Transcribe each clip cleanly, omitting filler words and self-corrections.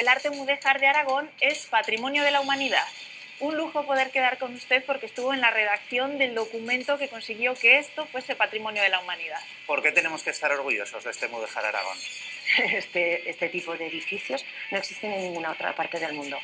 el arte mudéjar de Aragón es Patrimonio de la Humanidad. Un lujo poder quedar con usted porque estuvo en la redacción del documento que consiguió que esto fuese Patrimonio de la Humanidad. ¿Por qué tenemos que estar orgullosos de este Mudéjar Aragón? Este tipo de edificios no existen en ninguna otra parte del mundo.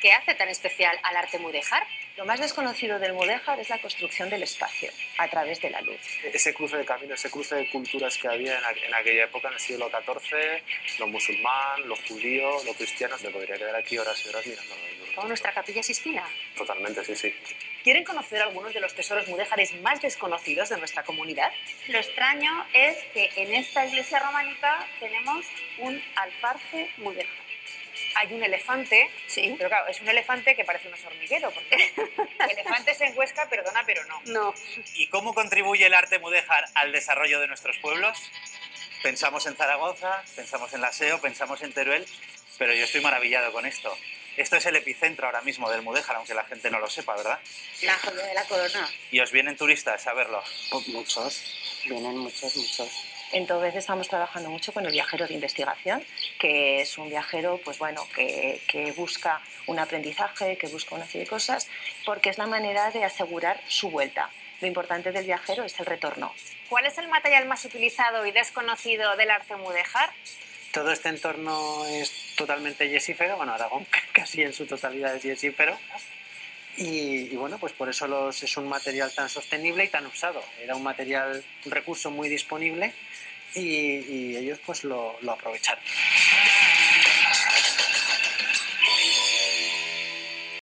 ¿Qué hace tan especial al arte mudéjar? Lo más desconocido del mudéjar es la construcción del espacio a través de la luz. Ese cruce de caminos, ese cruce de culturas que había en aquella época, en el siglo XIV, lo musulmán, lo judío, lo cristiano, me podría quedar aquí horas y horas mirándolo. ¿Como nuestra Capilla Sistina? Totalmente, sí, sí. ¿Quieren conocer algunos de los tesoros mudéjares más desconocidos de nuestra comunidad? Lo extraño es que en esta iglesia románica tenemos un alfarje mudéjar. Hay un elefante, Sí. pero claro, es un elefante que parece un hormiguero, porque elefantes en Huesca, perdona, pero no. No. ¿Y cómo contribuye el arte mudéjar al desarrollo de nuestros pueblos? Pensamos en Zaragoza, pensamos en La Seo, pensamos en Teruel, pero yo estoy maravillado con esto. Esto es el epicentro ahora mismo del mudéjar, aunque la gente no lo sepa, ¿verdad? La joya de la corona. Y os vienen turistas a verlo. Muchos, vienen muchos. Entonces estamos trabajando mucho con el viajero de investigación, que es un viajero pues bueno, que busca un aprendizaje, que busca una serie de cosas, porque es la manera de asegurar su vuelta. Lo importante del viajero es el retorno. ¿Cuál es el material más utilizado y desconocido del arte mudéjar? Todo este entorno es totalmente yesífero, bueno, Aragón casi en su totalidad es yesífero. Y bueno, pues por eso es un material tan sostenible y tan usado. Era un material, un recurso muy disponible y ellos pues lo aprovecharon.